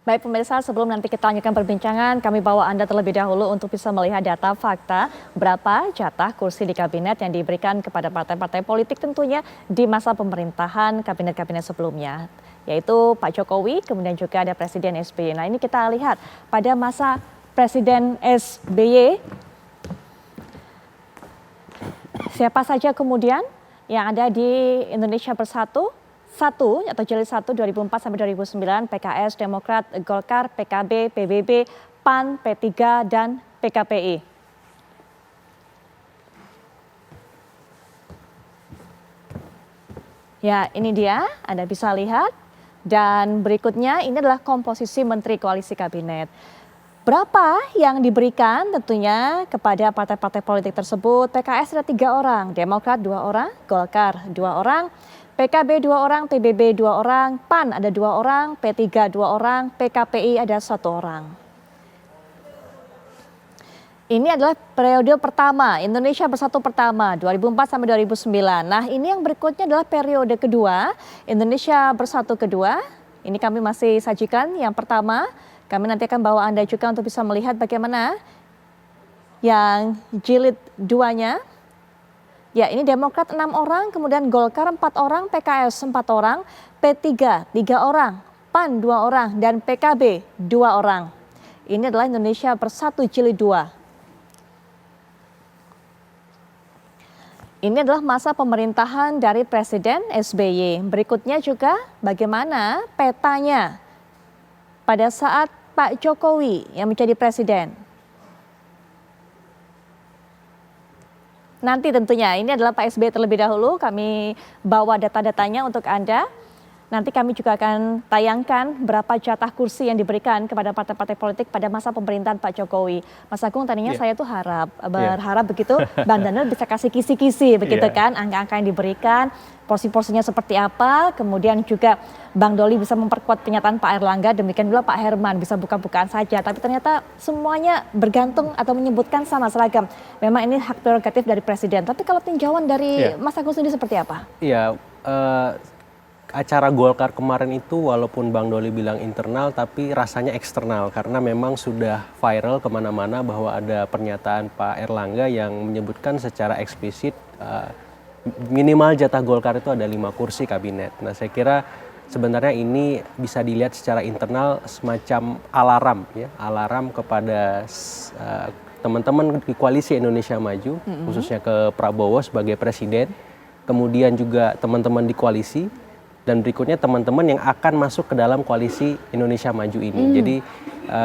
Baik pemirsa, sebelum nanti kita lanjutkan perbincangan, kami bawa Anda terlebih dahulu untuk bisa melihat data fakta berapa jatah kursi di kabinet yang diberikan kepada partai-partai politik tentunya di masa pemerintahan kabinet-kabinet sebelumnya. Yaitu Pak Jokowi, kemudian juga ada Presiden SBY. Nah ini kita lihat pada masa Presiden SBY, siapa saja kemudian yang ada di Indonesia Bersatu, atau jilid 1 2004 sampai 2009, PKS, Demokrat, Golkar, PKB, PBB, PAN, P3, dan PKPI. Ya, ini dia, Anda bisa lihat. Dan berikutnya ini adalah komposisi Menteri Koalisi Kabinet. Berapa yang diberikan tentunya kepada partai-partai politik tersebut? PKS ada 3 orang, Demokrat 2 orang, Golkar 2 orang, PKB 2 orang, PBB 2 orang, PAN ada 2 orang, P3 2 orang, PKPI ada 1 orang. Ini adalah periode pertama, Indonesia Bersatu pertama, 2004 sampai 2009. Nah ini yang berikutnya adalah periode kedua, Indonesia Bersatu kedua. Ini kami masih sajikan yang pertama, kami nanti akan bawa Anda juga untuk bisa melihat bagaimana yang jilid 2-nya. Ya, ini Demokrat 6 orang, kemudian Golkar 4 orang, PKS 4 orang, P3 3 orang, PAN 2 orang, dan PKB 2 orang. Ini adalah Indonesia Bersatu jilid 2. Ini adalah masa pemerintahan dari Presiden SBY. Berikutnya juga bagaimana petanya pada saat Pak Jokowi yang menjadi presiden. Nanti tentunya ini adalah Pak SBY terlebih dahulu, kami bawa data-datanya untuk Anda. Nanti kami juga akan tayangkan berapa jatah kursi yang diberikan kepada partai-partai politik pada masa pemerintahan Pak Jokowi. Mas Agung, tadinya saya tuh berharap begitu Bang Daniel bisa kasih kisi-kisi begitu kan, angka-angka yang diberikan, porsi-porsinya seperti apa, kemudian juga Bang Doli bisa memperkuat pernyataan Pak Erlangga, demikian pula Pak Herman bisa buka-bukaan saja. Tapi ternyata semuanya bergantung atau menyebutkan sama seragam. Memang ini hak prerogatif dari Presiden. Tapi kalau tinjauan dari Mas Agung sendiri seperti apa? Iya, acara Golkar kemarin itu walaupun Bang Doli bilang internal tapi rasanya eksternal karena memang sudah viral kemana-mana bahwa ada pernyataan Pak Erlangga yang menyebutkan secara eksplisit minimal jatah Golkar itu ada 5 kursi kabinet. Nah saya kira sebenarnya ini bisa dilihat secara internal semacam alarm kepada teman-teman di koalisi Indonesia Maju, khususnya ke Prabowo sebagai presiden, kemudian juga teman-teman di koalisi, dan berikutnya teman-teman yang akan masuk ke dalam koalisi Indonesia Maju ini. Jadi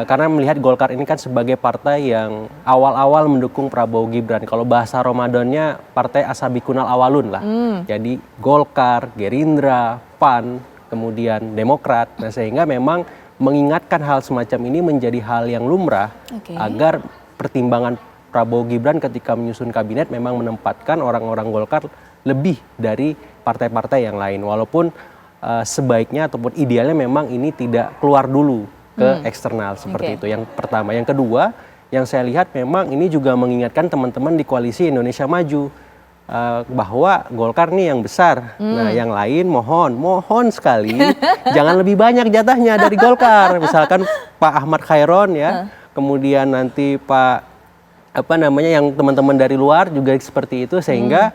karena melihat Golkar ini kan sebagai partai yang awal-awal mendukung Prabowo Gibran. Kalau bahasa Ramadannya partai asabikunal awalun lah. Jadi Golkar, Gerindra, PAN, kemudian Demokrat. Nah sehingga memang mengingatkan hal semacam ini menjadi hal yang lumrah agar pertimbangan Prabowo Gibran ketika menyusun kabinet memang menempatkan orang-orang Golkar lebih dari partai-partai yang lain. Walaupun sebaiknya ataupun idealnya memang ini tidak keluar dulu ke eksternal seperti itu. Yang pertama. Yang kedua, yang saya lihat memang ini juga mengingatkan teman-teman di koalisi Indonesia Maju bahwa Golkar nih yang besar. Nah yang lain mohon sekali jangan lebih banyak jatahnya dari Golkar. Misalkan Pak Ahmad Khairon ya, kemudian nanti Pak yang teman-teman dari luar juga seperti itu sehingga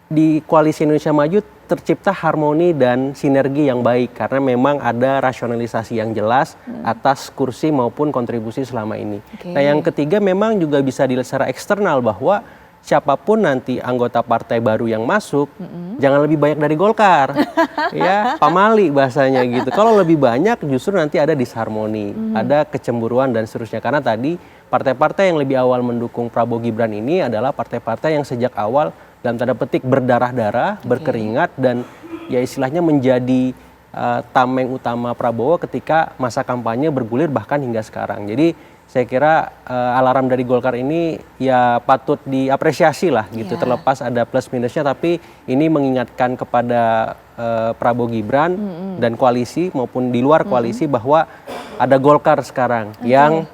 di koalisi Indonesia Maju tercipta harmoni dan sinergi yang baik karena memang ada rasionalisasi yang jelas atas kursi maupun kontribusi selama ini. Nah yang ketiga memang juga bisa dilihat secara eksternal bahwa siapapun nanti anggota partai baru yang masuk jangan lebih banyak dari Golkar. Ya, pamali bahasanya gitu. Kalau lebih banyak justru nanti ada disharmoni, ada kecemburuan dan seterusnya. Karena tadi partai-partai yang lebih awal mendukung Prabowo Gibran ini adalah partai-partai yang sejak awal dalam tanda petik berdarah-darah, berkeringat dan ya istilahnya menjadi tameng utama Prabowo ketika masa kampanye bergulir bahkan hingga sekarang. Jadi saya kira alarm dari Golkar ini ya patut diapresiasi lah gitu, terlepas ada plus minusnya, tapi ini mengingatkan kepada Prabowo Gibran dan koalisi maupun di luar koalisi bahwa ada Golkar sekarang yang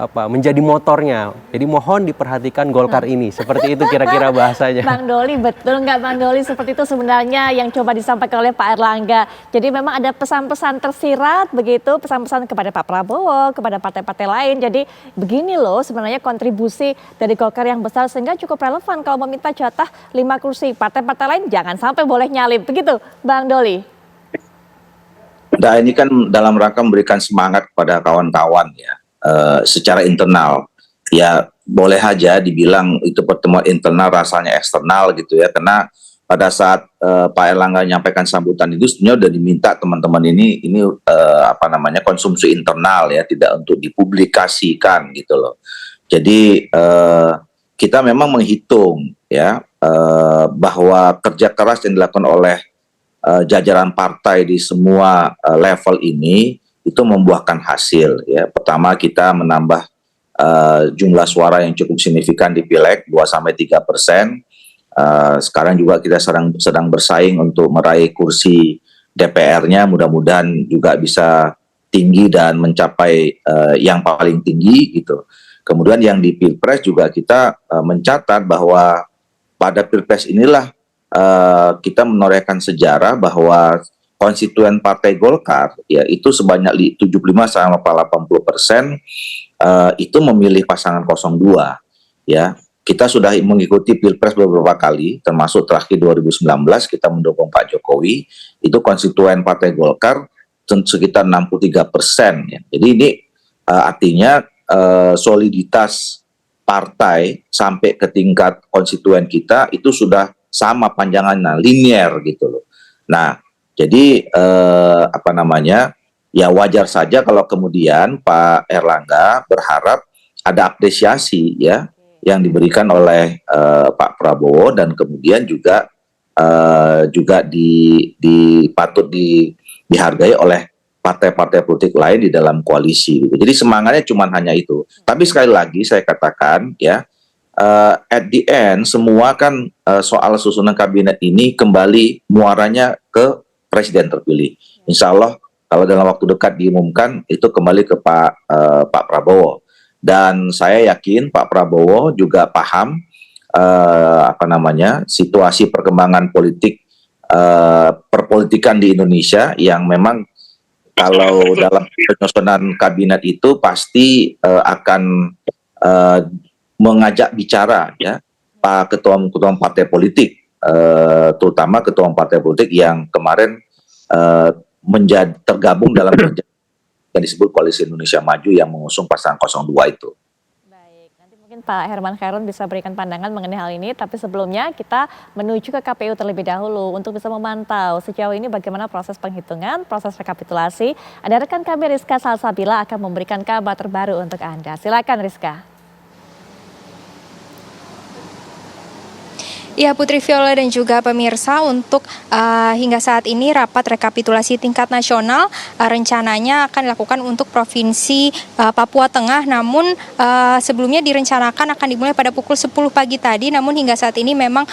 menjadi motornya. Jadi mohon diperhatikan Golkar ini. Seperti itu kira-kira bahasanya. Bang Doli, betul nggak Bang Doli, seperti itu sebenarnya yang coba disampaikan oleh Pak Erlangga. Jadi memang ada pesan-pesan tersirat begitu, pesan-pesan kepada Pak Prabowo, kepada partai-partai lain. Jadi begini loh sebenarnya kontribusi dari Golkar yang besar sehingga cukup relevan kalau meminta jatah 5 kursi. Partai-partai lain jangan sampai boleh nyalip. Begitu Bang Doli. Nah, ini kan dalam rangka memberikan semangat kepada kawan-kawan ya. Secara internal ya boleh aja dibilang itu pertemuan internal rasanya eksternal gitu ya, karena pada saat Pak Erlangga menyampaikan sambutan itu sebenarnya udah diminta teman-teman ini konsumsi internal ya, tidak untuk dipublikasikan gitu loh. Jadi kita memang menghitung ya bahwa kerja keras yang dilakukan oleh jajaran partai di semua level ini itu membuahkan hasil ya. Pertama, kita menambah jumlah suara yang cukup signifikan di Pileg 2-3%. Sekarang juga kita sedang bersaing untuk meraih kursi DPR-nya, mudah-mudahan juga bisa tinggi dan mencapai yang paling tinggi gitu. Kemudian yang di Pilpres juga kita mencatat bahwa pada Pilpres inilah kita menorehkan sejarah bahwa konstituen Partai Golkar ya itu sebanyak 75-80% itu memilih pasangan 02 ya. Kita sudah mengikuti Pilpres beberapa kali, termasuk terakhir 2019 kita mendukung Pak Jokowi, itu konstituen Partai Golkar sekitar 63% ya. Jadi ini artinya soliditas partai sampai ke tingkat konstituen kita itu sudah sama panjangannya, linear gitu loh. Nah, jadi ya wajar saja kalau kemudian Pak Erlangga berharap ada apresiasi ya yang diberikan oleh Pak Prabowo, dan kemudian juga patut dihargai oleh partai-partai politik lain di dalam koalisi gitu. Jadi semangatnya cuma hanya itu. Tapi sekali lagi saya katakan ya, at the end semua kan soal susunan kabinet ini kembali muaranya ke presiden terpilih. Insya Allah kalau dalam waktu dekat diumumkan itu kembali ke Pak Prabowo, dan saya yakin Pak Prabowo juga paham situasi perkembangan politik perpolitikan di Indonesia yang memang kalau dalam penyusunan kabinet itu pasti akan mengajak bicara ya Pak ketua-ketua partai politik, terutama ketua partai politik yang kemarin tergabung dalam yang disebut Koalisi Indonesia Maju yang mengusung pasangan 02 itu. Baik, nanti mungkin Pak Herman Khairun bisa berikan pandangan mengenai hal ini, tapi sebelumnya kita menuju ke KPU terlebih dahulu untuk bisa memantau sejauh ini bagaimana proses penghitungan, proses rekapitulasi. Ada rekan kami Rizka Salsabila akan memberikan kabar terbaru untuk Anda. Silakan Rizka. Ya, Putri Viola dan juga pemirsa, untuk hingga saat ini rapat rekapitulasi tingkat nasional rencananya akan dilakukan untuk Provinsi Papua Tengah, namun sebelumnya direncanakan akan dimulai pada pukul 10 pagi tadi, namun hingga saat ini memang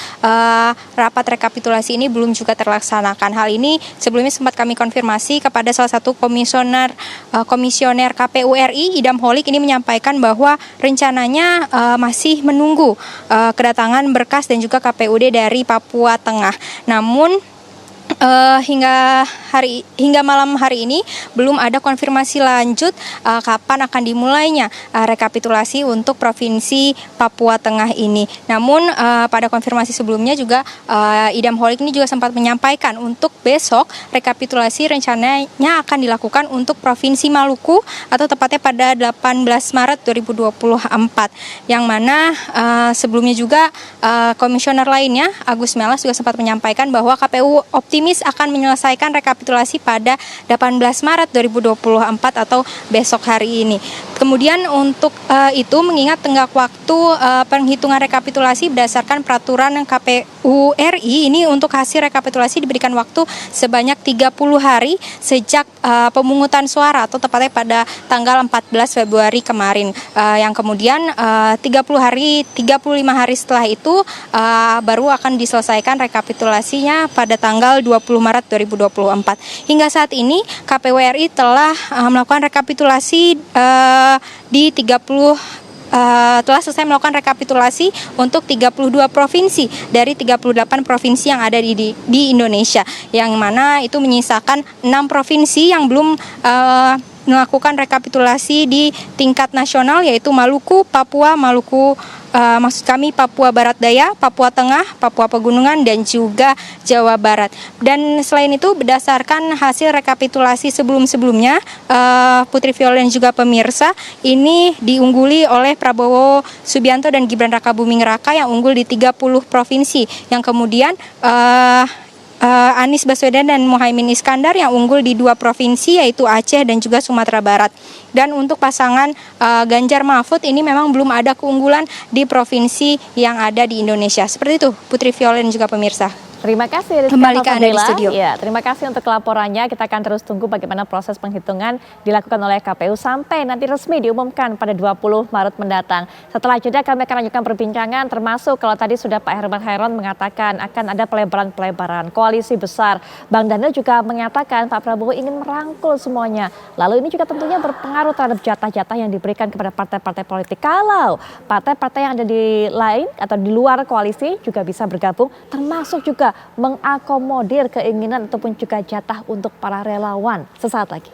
rapat rekapitulasi ini belum juga terlaksanakan. Hal ini sebelumnya sempat kami konfirmasi kepada salah satu komisioner KPU RI, Idam Holik, ini menyampaikan bahwa rencananya masih menunggu kedatangan berkas dan juga KPUD dari Papua Tengah. Namun hingga malam hari ini belum ada konfirmasi lanjut kapan akan dimulainya rekapitulasi untuk Provinsi Papua Tengah ini. Namun pada konfirmasi sebelumnya juga Idam Holik ini juga sempat menyampaikan untuk besok rekapitulasi rencananya akan dilakukan untuk Provinsi Maluku atau tepatnya pada 18 Maret 2024. Yang mana sebelumnya juga komisioner lainnya Agus Melas juga sempat menyampaikan bahwa KPU optimis akan menyelesaikan rekapitulasi pada 18 Maret 2024 atau besok hari ini. Kemudian untuk itu mengingat tenggat waktu penghitungan rekapitulasi berdasarkan peraturan KPU KPU RI ini untuk hasil rekapitulasi diberikan waktu sebanyak 30 hari sejak pemungutan suara atau tepatnya pada tanggal 14 Februari kemarin. Yang kemudian 35 hari setelah itu baru akan diselesaikan rekapitulasinya pada tanggal 20 Maret 2024. Hingga saat ini KPU RI telah melakukan rekapitulasi telah selesai melakukan rekapitulasi untuk 32 provinsi dari 38 provinsi yang ada di Indonesia, yang mana itu menyisakan 6 provinsi yang belum melakukan rekapitulasi di tingkat nasional, yaitu Maluku, Papua, Papua Barat Daya, Papua Tengah, Papua Pegunungan, dan juga Jawa Barat. Dan selain itu, berdasarkan hasil rekapitulasi sebelum-sebelumnya, Putri Violen dan juga pemirsa, ini diungguli oleh Prabowo Subianto dan Gibran Rakabuming Raka yang unggul di 30 provinsi. Yang kemudian Anies Baswedan dan Muhaimin Iskandar yang unggul di 2 provinsi, yaitu Aceh dan juga Sumatera Barat. Dan untuk pasangan Ganjar Mahfud ini memang belum ada keunggulan di provinsi yang ada di Indonesia. Seperti itu, Putri Violen dan juga pemirsa. Terima kasih Rizky Kembali ke Anda di Alfadila. studio. Ya, terima kasih untuk laporannya. Kita akan terus tunggu bagaimana proses penghitungan dilakukan oleh KPU sampai nanti resmi diumumkan pada 20 Maret mendatang. Setelah jeda kami akan lanjutkan perbincangan, termasuk kalau tadi sudah Pak Herman Hairon mengatakan akan ada pelebaran koalisi besar. Bang Daniel juga mengatakan Pak Prabowo ingin merangkul semuanya. Lalu ini juga tentunya berpengaruh terhadap jatah-jatah yang diberikan kepada partai-partai politik. Kalau partai-partai yang ada di lain atau di luar koalisi juga bisa bergabung, termasuk juga mengakomodir keinginan ataupun juga jatah untuk para relawan. Sesaat lagi.